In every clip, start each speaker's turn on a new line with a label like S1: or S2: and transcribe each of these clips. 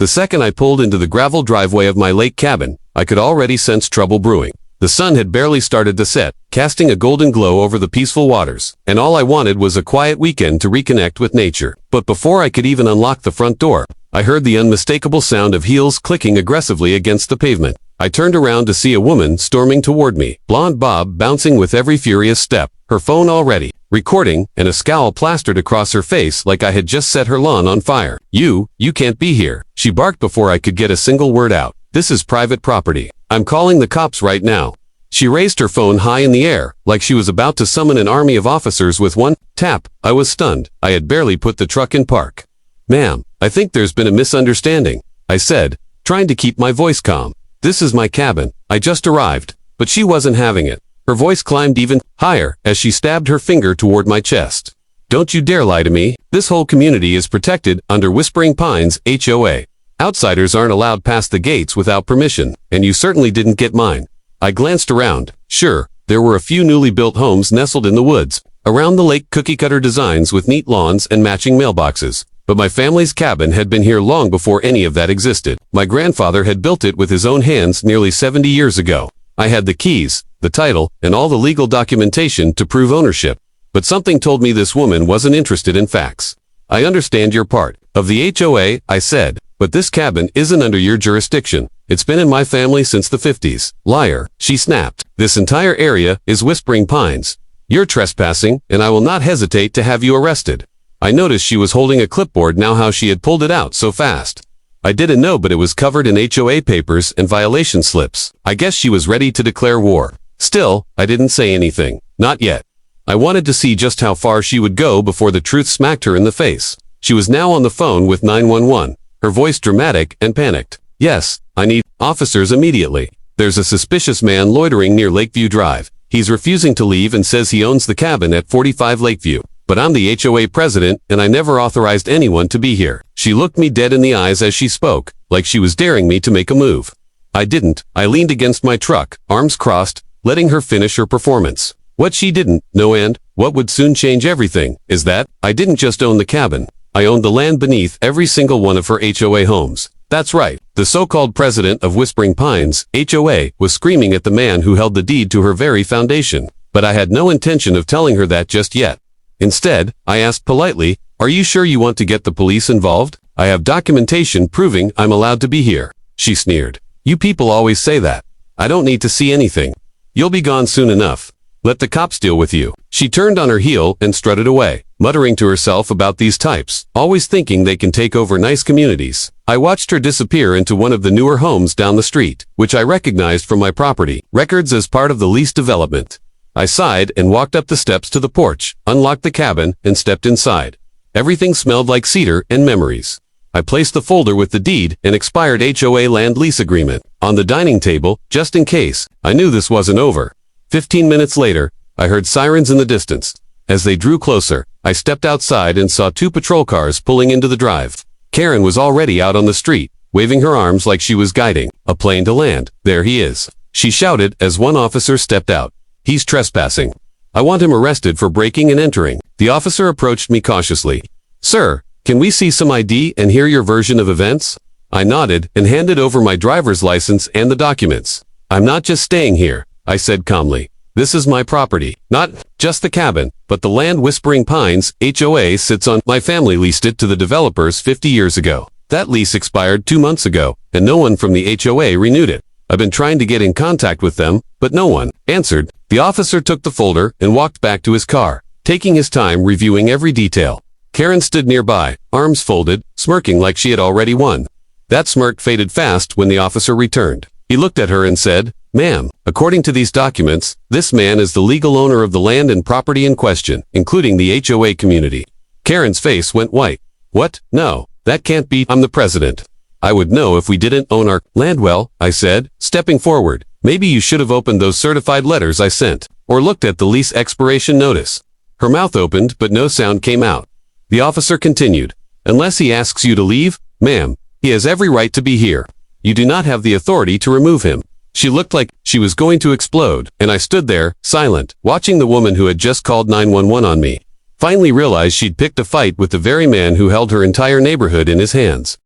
S1: The second I pulled into the gravel driveway of my lake cabin, I could already sense trouble brewing. The sun had barely started to set, casting a golden glow over the peaceful waters, and all I wanted was a quiet weekend to reconnect with nature. But before I could even unlock the front door, I heard the unmistakable sound of heels clicking aggressively against the pavement. I turned around to see a woman storming toward me, blonde bob bouncing with every furious step, her phone already recording, and a scowl plastered across her face like I had just set her lawn on fire. You can't be here, she barked before I could get a single word out. This is private property. I'm calling the cops right now. She raised her phone high in the air, like she was about to summon an army of officers with one tap. I was stunned. I had barely put the truck in park. Ma'am, I think there's been a misunderstanding, I said, trying to keep my voice calm. This is my cabin. I just arrived. But she wasn't having it. Her voice climbed even higher as she stabbed her finger toward my chest. Don't you dare lie to me. This whole community is protected under Whispering Pines HOA. Outsiders aren't allowed past the gates without permission, and you certainly didn't get mine. I glanced around. Sure, there were a few newly built homes nestled in the woods, around the lake, cookie-cutter designs with neat lawns and matching mailboxes. But my family's cabin had been here long before any of that existed. My grandfather had built it with his own hands nearly 70 years ago. I had the keys, the title, and all the legal documentation to prove ownership. But something told me this woman wasn't interested in facts. I understand your part of the HOA, I said, but this cabin isn't under your jurisdiction. It's been in my family since the 50s. Liar, she snapped. This entire area is Whispering Pines. You're trespassing, and I will not hesitate to have you arrested. I noticed she was holding a clipboard. Now how she had pulled it out so fast. I didn't know, but it was covered in HOA papers and violation slips. I guess she was ready to declare war. Still, I didn't say anything. Not yet. I wanted to see just how far she would go before the truth smacked her in the face. She was now on the phone with 911, her voice dramatic and panicked. Yes, I need officers immediately. There's a suspicious man loitering near Lakeview Drive. He's refusing to leave and says he owns the cabin at 45 Lakeview. But I'm the HOA president, and I never authorized anyone to be here. She looked me dead in the eyes as she spoke, like she was daring me to make a move. I didn't. I leaned against my truck, arms crossed, letting her finish her performance. What she didn't know, and what would soon change everything, is that I didn't just own the cabin. I owned the land beneath every single one of her HOA homes. That's right. The so-called president of Whispering Pines, HOA, was screaming at the man who held the deed to her very foundation. But I had no intention of telling her that just yet. Instead, I asked politely, "Are you sure you want to get the police involved? I have documentation proving I'm allowed to be here." She sneered. "You people always say that. I don't need to see anything. You'll be gone soon enough. Let the cops deal with you." She turned on her heel and strutted away, muttering to herself about these types, always thinking they can take over nice communities. I watched her disappear into one of the newer homes down the street, which I recognized from my property records as part of the lease development. I sighed and walked up the steps to the porch, unlocked the cabin, and stepped inside. Everything smelled like cedar and memories. I placed the folder with the deed and expired HOA land lease agreement on the dining table, just in case. I knew this wasn't over. 15 minutes later, I heard sirens in the distance. As they drew closer, I stepped outside and saw 2 patrol cars pulling into the drive. Karen was already out on the street, waving her arms like she was guiding a plane to land. "There he is," she shouted as one officer stepped out. "He's trespassing. I want him arrested for breaking and entering." The officer approached me cautiously. "Sir, can we see some ID and hear your version of events?" I nodded and handed over my driver's license and the documents. "I'm not just staying here," I said calmly. "This is my property. Not just the cabin, but the land Whispering Pines HOA sits on. My family leased it to the developers 50 years ago. That lease expired 2 months ago, and no one from the HOA renewed it. I've been trying to get in contact with them, but no one answered." The officer took the folder and walked back to his car, taking his time reviewing every detail. Karen stood nearby, arms folded, smirking like she had already won. That smirk faded fast when the officer returned. He looked at her and said, "Ma'am, according to these documents, this man is the legal owner of the land and property in question, including the HOA community." Karen's face went white. "What? No, that can't be. I'm the president. I would know if we didn't own our land." "Well," I said, stepping forward, "maybe you should have opened those certified letters I sent, or looked at the lease expiration notice." Her mouth opened, but no sound came out. The officer continued, "Unless he asks you to leave, ma'am, he has every right to be here. You do not have the authority to remove him." She looked like she was going to explode, and I stood there, silent, watching the woman who had just called 911 on me finally realize she'd picked a fight with the very man who held her entire neighborhood in his hands.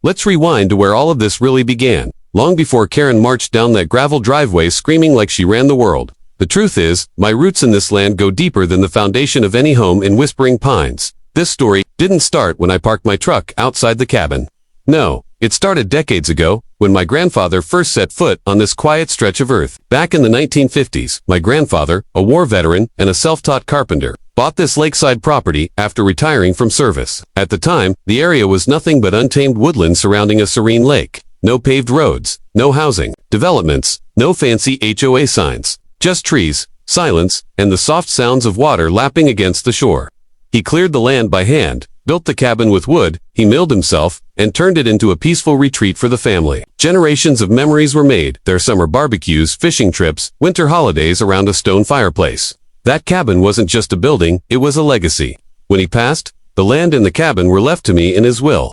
S1: Let's rewind to where all of this really began, long before Karen marched down that gravel driveway screaming like she ran the world. The truth is, my roots in this land go deeper than the foundation of any home in Whispering Pines. This story didn't start when I parked my truck outside the cabin. No, it started decades ago, when my grandfather first set foot on this quiet stretch of earth. Back in the 1950s, my grandfather, a war veteran and a self-taught carpenter, bought this lakeside property after retiring from service. At the time, the area was nothing but untamed woodland surrounding a serene lake. No paved roads, no housing, developments, no fancy HOA signs. Just trees, silence, and the soft sounds of water lapping against the shore. He cleared the land by hand, built the cabin with wood, he milled himself, and turned it into a peaceful retreat for the family. Generations of memories were made, their summer barbecues, fishing trips, winter holidays around a stone fireplace. That cabin wasn't just a building, it was a legacy. When he passed, the land and the cabin were left to me in his will.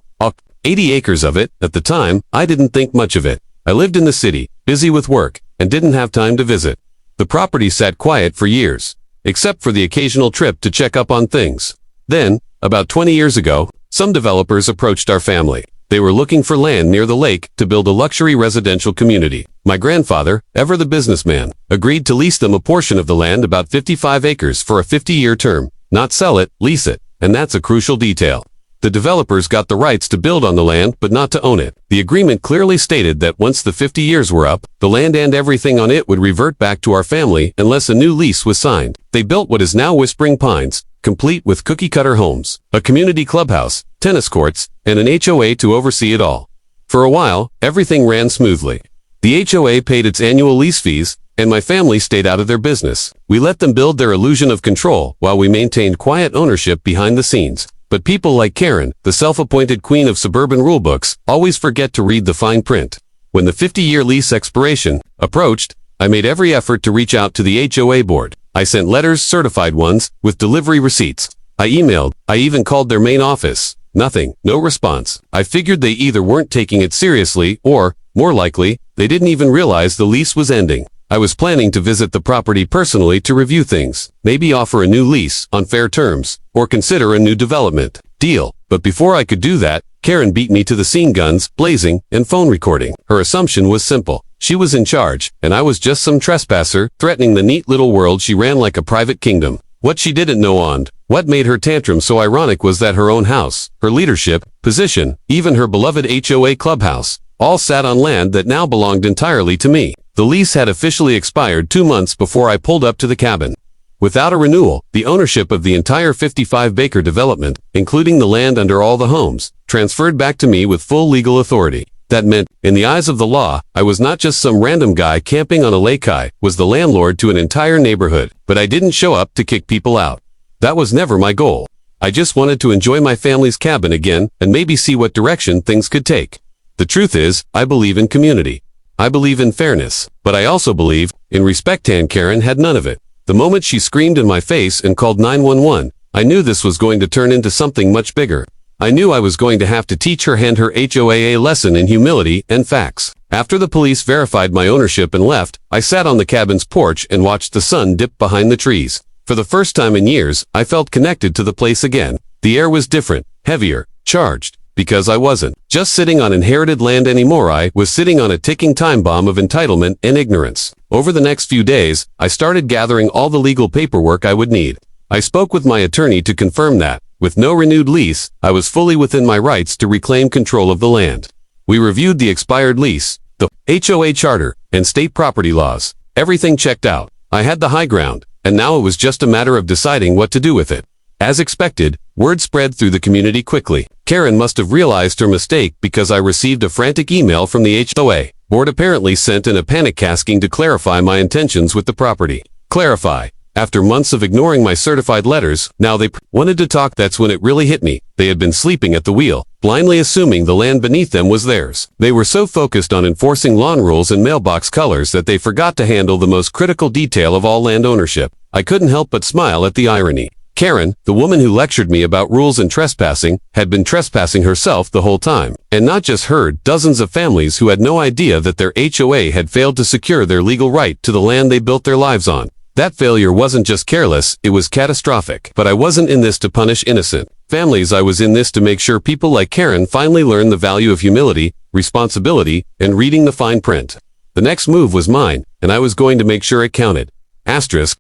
S1: 80 acres of it. At the time, I didn't think much of it. I lived in the city, busy with work, and didn't have time to visit. The property sat quiet for years, except for the occasional trip to check up on things. Then, about 20 years ago, some developers approached our family. They were looking for land near the lake to build a luxury residential community. My grandfather, ever the businessman, agreed to lease them a portion of the land, about 55 acres, for a 50-year term. Not sell it, lease it, and that's a crucial detail. The developers got the rights to build on the land but not to own it. The agreement clearly stated that once the 50 years were up, the land and everything on it would revert back to our family unless a new lease was signed. They built what is now Whispering Pines, complete with cookie-cutter homes, a community clubhouse, tennis courts, and an HOA to oversee it all. For a while, everything ran smoothly. The HOA paid its annual lease fees, and my family stayed out of their business. We let them build their illusion of control while we maintained quiet ownership behind the scenes. But people like Karen, the self-appointed queen of suburban rulebooks, always forget to read the fine print. When the 50-year lease expiration approached, I made every effort to reach out to the HOA board. I sent letters, certified ones, with delivery receipts. I emailed. I even called their main office. Nothing. No response. I figured they either weren't taking it seriously or, more likely, they didn't even realize the lease was ending. I was planning to visit the property personally to review things, maybe offer a new lease on fair terms, or consider a new development deal. But before I could do that, Karen beat me to the scene, guns blazing and phone recording. Her assumption was simple. She was in charge, and I was just some trespasser, threatening the neat little world she ran like a private kingdom. What she didn't know and what made her tantrum so ironic was that her own house, her leadership, position, even her beloved HOA clubhouse, all sat on land that now belonged entirely to me. The lease had officially expired 2 months before I pulled up to the cabin. Without a renewal, the ownership of the entire 55-acre development, including the land under all the homes, transferred back to me with full legal authority. That meant, in the eyes of the law, I was not just some random guy camping on a lake. I was the landlord to an entire neighborhood. But I didn't show up to kick people out. That was never my goal. I just wanted to enjoy my family's cabin again and maybe see what direction things could take. The truth is, I believe in community. I believe in fairness, but I also believe in respect, and Karen had none of it. The moment she screamed in my face and called 911, I knew this was going to turn into something much bigger. I knew I was going to have to teach her and her HOA a lesson in humility and facts. After the police verified my ownership and left, I sat on the cabin's porch and watched the sun dip behind the trees. For the first time in years, I felt connected to the place again. The air was different, heavier, charged. Because I wasn't just sitting on inherited land anymore, I was sitting on a ticking time bomb of entitlement and ignorance. Over the next few days, I started gathering all the legal paperwork I would need. I spoke with my attorney to confirm that, with no renewed lease, I was fully within my rights to reclaim control of the land. We reviewed the expired lease, the HOA charter, and state property laws. Everything checked out. I had the high ground, and now it was just a matter of deciding what to do with it. As expected, word spread through the community quickly. Karen must have realized her mistake because I received a frantic email from the HOA board, apparently sent in a panic asking to clarify my intentions with the property. Clarify. After months of ignoring my certified letters, now they wanted to talk. That's when it really hit me. They had been sleeping at the wheel, blindly assuming the land beneath them was theirs. They were so focused on enforcing lawn rules and mailbox colors that they forgot to handle the most critical detail of all land ownership. I couldn't help but smile at the irony. Karen, the woman who lectured me about rules and trespassing, had been trespassing herself the whole time. And not just her, dozens of families who had no idea that their HOA had failed to secure their legal right to the land they built their lives on. That failure wasn't just careless, it was catastrophic. But I wasn't in this to punish innocent. families. I was in this to make sure people like Karen finally learn the value of humility, responsibility, and reading the fine print. The next move was mine, and I was going to make sure it counted. Asterisk.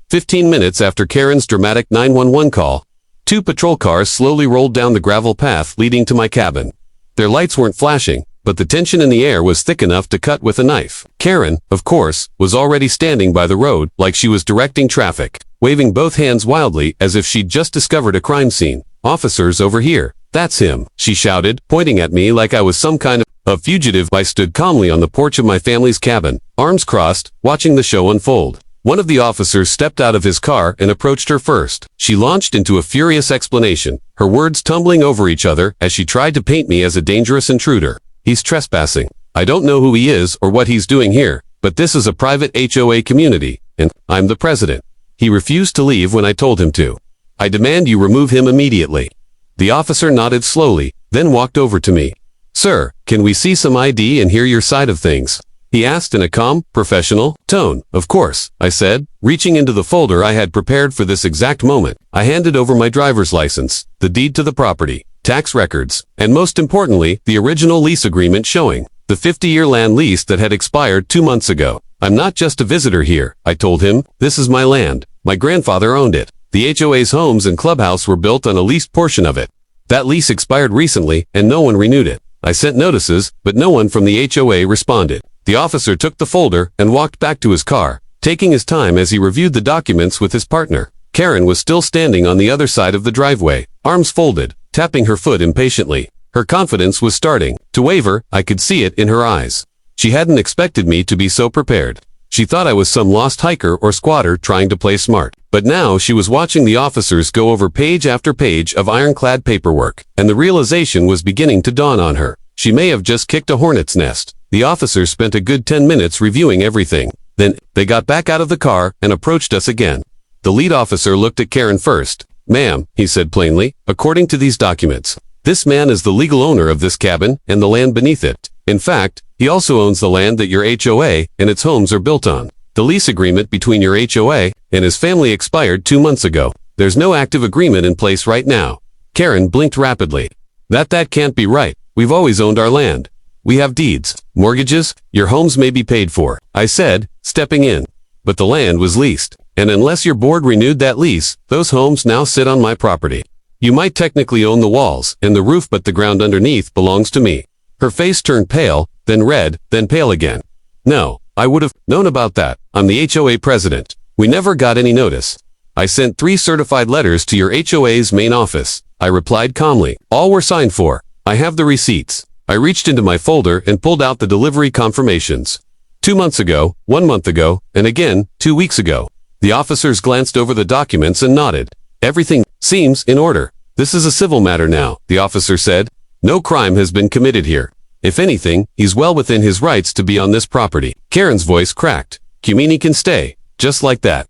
S1: 15 minutes after Karen's dramatic 911 call, 2 patrol cars slowly rolled down the gravel path leading to my cabin. Their lights weren't flashing, but the tension in the air was thick enough to cut with a knife. Karen, of course, was already standing by the road like she was directing traffic, waving both hands wildly as if she'd just discovered a crime scene. "Officers over here. That's him," she shouted, pointing at me like I was some kind of fugitive. I stood calmly on the porch of my family's cabin, arms crossed, watching the show unfold. One of the officers stepped out of his car and approached her first. She launched into a furious explanation, her words tumbling over each other as she tried to paint me as a dangerous intruder. "He's trespassing. I don't know who he is or what he's doing here, but this is a private HOA community, and I'm the president. He refused to leave when I told him to. I demand you remove him immediately." The officer nodded slowly, then walked over to me. "Sir, can we see some ID and hear your side of things?" he asked in a calm, professional tone. "Of course," I said, reaching into the folder I had prepared for this exact moment. I handed over my driver's license, the deed to the property, tax records, and most importantly, the original lease agreement showing the 50-year land lease that had expired 2 months ago. "I'm not just a visitor here," I told him. "This is my land. My grandfather owned it. The HOA's homes and clubhouse were built on a leased portion of it. That lease expired recently, and no one renewed it. I sent notices, but no one from the HOA responded." The officer took the folder and walked back to his car, taking his time as he reviewed the documents with his partner. Karen was still standing on the other side of the driveway, arms folded, tapping her foot impatiently. Her confidence was starting to waver. I could see it in her eyes. She hadn't expected me to be so prepared. She thought I was some lost hiker or squatter trying to play smart. But now she was watching the officers go over page after page of ironclad paperwork, and the realization was beginning to dawn on her. She may have just kicked a hornet's nest. The officers spent a good 10 minutes reviewing everything. Then, they got back out of the car and approached us again. The lead officer looked at Karen first. "Ma'am," he said plainly, "according to these documents, this man is the legal owner of this cabin and the land beneath it. In fact, he also owns the land that your HOA and its homes are built on. The lease agreement between your HOA and his family expired 2 months ago. There's no active agreement in place right now." Karen blinked rapidly. That can't be right. We've always owned our land. We have deeds, mortgages, your homes may be paid for," I said, stepping in. "But the land was leased, and unless your board renewed that lease, those homes now sit on my property. You might technically own the walls and the roof, but the ground underneath belongs to me." Her face turned pale, then red, then pale again. "No, I would have known about that. I'm the HOA president. We never got any notice. I sent 3 certified letters to your HOA's main office," I replied calmly. "All were signed for. I have the receipts." I reached into my folder and pulled out the delivery confirmations. 2 months ago, 1 month ago, and again, 2 weeks ago. The officers glanced over the documents and nodded. "Everything seems in order. This is a civil matter now," the officer said. "No crime has been committed here. If anything, he's well within his rights to be on this property." Karen's voice cracked. "You mean he can stay? Just like that?"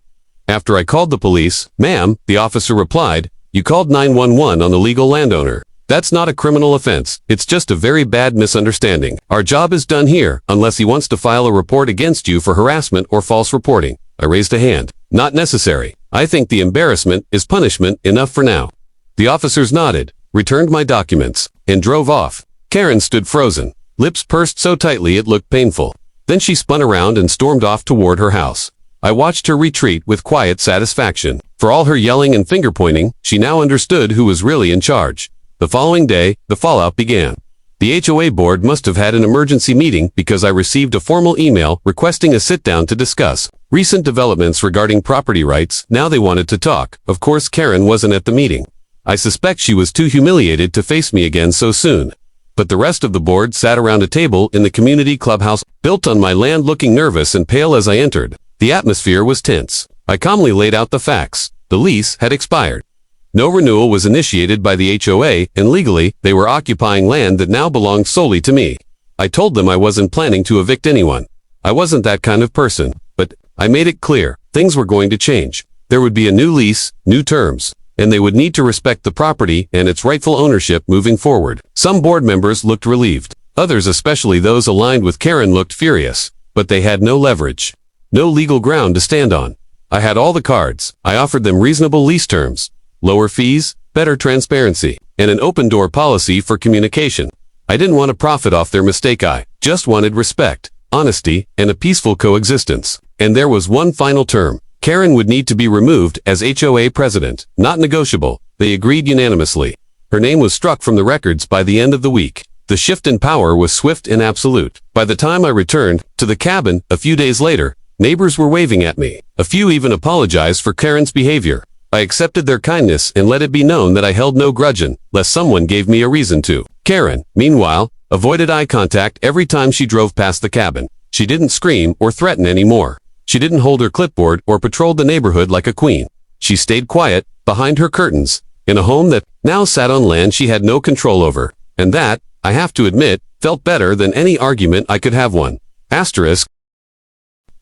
S1: After I called the police, "Ma'am," the officer replied, "you called 911 on the legal landowner. That's not a criminal offense. It's just a very bad misunderstanding. Our job is done here, unless he wants to file a report against you for harassment or false reporting." I raised a hand. "Not necessary. I think the embarrassment is punishment enough for now." The officers nodded, returned my documents, and drove off. Karen stood frozen, lips pursed so tightly it looked painful. Then she spun around and stormed off toward her house. I watched her retreat with quiet satisfaction. For all her yelling and finger-pointing, she now understood who was really in charge. The following day, the fallout began. The HOA board must have had an emergency meeting because I received a formal email requesting a sit-down to discuss recent developments regarding property rights. Now they wanted to talk. Of course, Karen wasn't at the meeting. I suspect she was too humiliated to face me again so soon. But the rest of the board sat around a table in the community clubhouse, built on my land, looking nervous and pale as I entered. The atmosphere was tense. I calmly laid out the facts. The lease had expired. No renewal was initiated by the HOA, and legally, they were occupying land that now belonged solely to me. I told them I wasn't planning to evict anyone. I wasn't that kind of person, but I made it clear, things were going to change. There would be a new lease, new terms, and they would need to respect the property and its rightful ownership moving forward. Some board members looked relieved. Others, especially those aligned with Karen, looked furious, but they had no leverage, no legal ground to stand on. I had all the cards. I offered them reasonable lease terms, lower fees, better transparency, and an open-door policy for communication. I didn't want to profit off their mistake. I just wanted respect, honesty, and a peaceful coexistence. And there was one final term. Karen would need to be removed as HOA president, not negotiable. They agreed unanimously. Her name was struck from the records by the end of the week. The shift in power was swift and absolute. By the time I returned to the cabin a few days later, neighbors were waving at me. A few even apologized for Karen's behavior. I accepted their kindness and let it be known that I held no grudge unless someone gave me a reason to. Karen, meanwhile, avoided eye contact every time she drove past the cabin. She didn't scream or threaten anymore. She didn't hold her clipboard or patrolled the neighborhood like a queen. She stayed quiet, behind her curtains, in a home that now sat on land she had no control over. And that, I have to admit, felt better than any argument I could have won. Asterisk.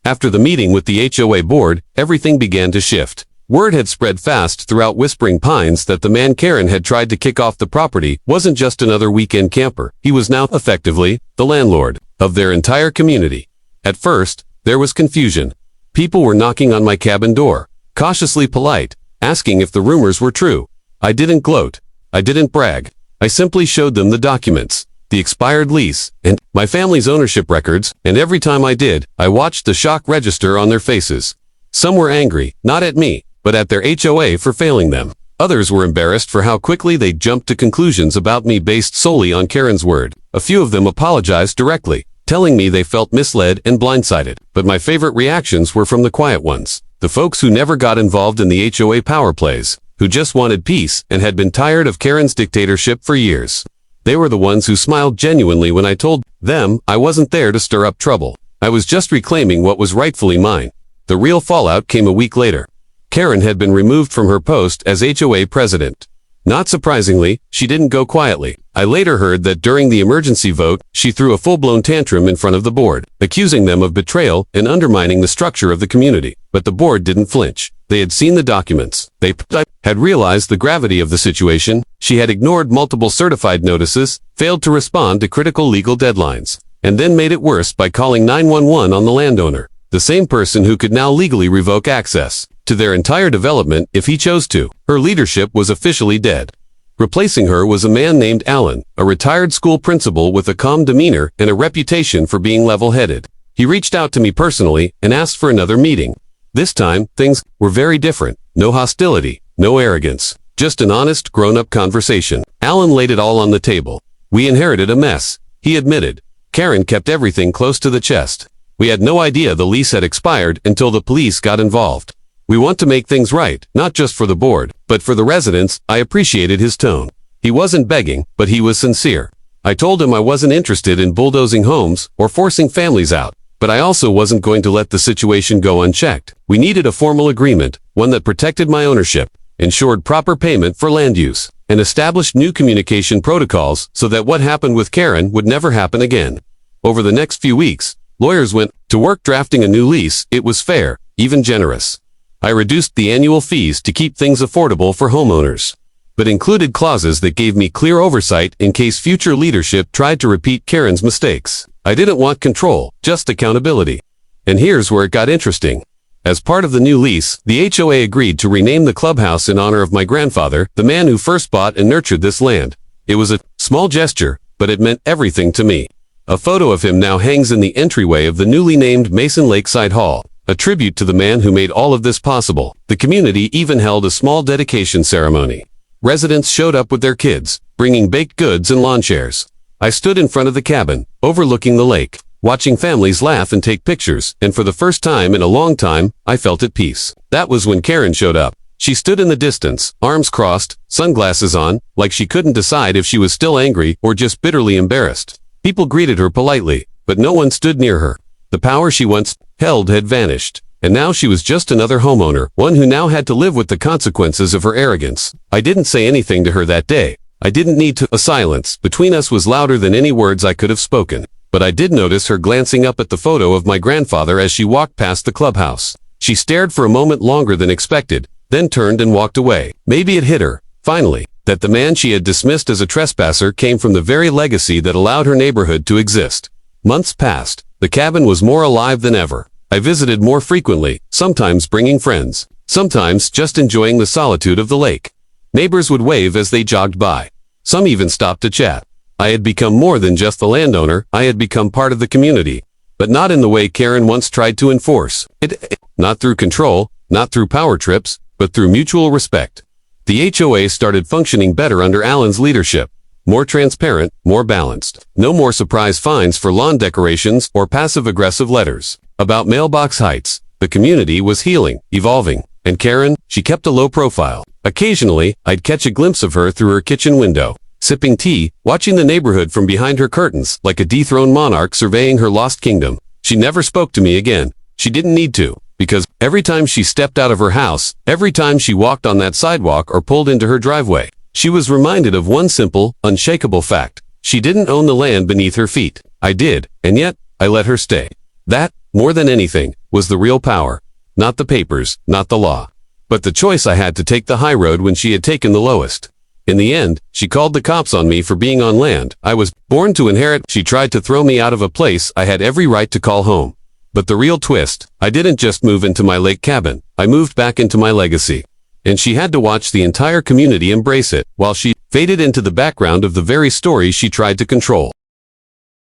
S1: After the meeting with the HOA board, everything began to shift. Word had spread fast throughout Whispering Pines that the man Karen had tried to kick off the property wasn't just another weekend camper. He was now, effectively, the landlord of their entire community. At first, there was confusion. People were knocking on my cabin door, cautiously polite, asking if the rumors were true. I didn't gloat. I didn't brag. I simply showed them the documents, the expired lease, and my family's ownership records, and every time I did, I watched the shock register on their faces. Some were angry, not at me, but at their HOA for failing them. Others were embarrassed for how quickly they jumped to conclusions about me based solely on Karen's word. A few of them apologized directly, telling me they felt misled and blindsided. But my favorite reactions were from the quiet ones, the folks who never got involved in the HOA power plays, who just wanted peace and had been tired of Karen's dictatorship for years. They were the ones who smiled genuinely when I told them I wasn't there to stir up trouble. I was just reclaiming what was rightfully mine. The real fallout came a week later. Karen had been removed from her post as HOA president. Not surprisingly, she didn't go quietly. I later heard that during the emergency vote, she threw a full-blown tantrum in front of the board, accusing them of betrayal and undermining the structure of the community. But the board didn't flinch. They had seen the documents. They had realized the gravity of the situation. She had ignored multiple certified notices, failed to respond to critical legal deadlines, and then made it worse by calling 911 on the landowner, the same person who could now legally revoke access to their entire development if he chose to. Her leadership was officially dead. Replacing her was a man named Alan, a retired school principal with a calm demeanor and a reputation for being level-headed. He reached out to me personally and asked for another meeting. This time, things were very different. No hostility, no arrogance, just an honest, grown-up conversation. Alan laid it all on the table. We inherited a mess, he admitted. Karen kept everything close to the chest. We had no idea the lease had expired until the police got involved. We want to make things right, not just for the board, but for the residents. I appreciated his tone. He wasn't begging, but he was sincere. I told him I wasn't interested in bulldozing homes or forcing families out, but I also wasn't going to let the situation go unchecked. We needed a formal agreement, one that protected my ownership, ensured proper payment for land use, and established new communication protocols so that what happened with Karen would never happen again. Over the next few weeks, lawyers went to work drafting a new lease. It was fair, even generous. I reduced the annual fees to keep things affordable for homeowners, but included clauses that gave me clear oversight in case future leadership tried to repeat Karen's mistakes. I didn't want control, just accountability. And here's where it got interesting. As part of the new lease, the HOA agreed to rename the clubhouse in honor of my grandfather, the man who first bought and nurtured this land. It was a small gesture, but it meant everything to me. A photo of him now hangs in the entryway of the newly named Mason Lakeside Hall, a tribute to the man who made all of this possible. The community even held a small dedication ceremony. Residents showed up with their kids, bringing baked goods and lawn chairs. I stood in front of the cabin, overlooking the lake, watching families laugh and take pictures, and for the first time in a long time, I felt at peace. That was when Karen showed up. She stood in the distance, arms crossed, sunglasses on, like she couldn't decide if she was still angry or just bitterly embarrassed. People greeted her politely, but no one stood near her. The power she once held had vanished, and now she was just another homeowner, one who now had to live with the consequences of her arrogance. I didn't say anything to her that day. I didn't need to. A silence between us was louder than any words I could have spoken. But I did notice her glancing up at the photo of my grandfather as she walked past the clubhouse. She stared for a moment longer than expected, then turned and walked away. Maybe it hit her, finally, that the man she had dismissed as a trespasser came from the very legacy that allowed her neighborhood to exist. Months passed. The cabin was more alive than ever. I visited more frequently, sometimes bringing friends, sometimes just enjoying the solitude of the lake. Neighbors would wave as they jogged by. Some even stopped to chat. I had become more than just the landowner, I had become part of the community. But not in the way Karen once tried to enforce it. Not through control, not through power trips, but through mutual respect. The HOA started functioning better under Alan's leadership. More transparent, more balanced. No more surprise fines for lawn decorations or passive-aggressive letters about mailbox heights. The community was healing, evolving. And Karen, she kept a low profile. Occasionally, I'd catch a glimpse of her through her kitchen window, sipping tea, watching the neighborhood from behind her curtains, like a dethroned monarch surveying her lost kingdom. She never spoke to me again. She didn't need to, because every time she stepped out of her house, every time she walked on that sidewalk or pulled into her driveway, she was reminded of one simple, unshakable fact. She didn't own the land beneath her feet. I did, and yet, I let her stay. That, more than anything, was the real power. Not the papers, not the law. But the choice I had to take the high road when she had taken the lowest. In the end, she called the cops on me for being on land I was born to inherit. She tried to throw me out of a place I had every right to call home. But the real twist, I didn't just move into my lake cabin, I moved back into my legacy. And she had to watch the entire community embrace it, while she faded into the background of the very story she tried to control.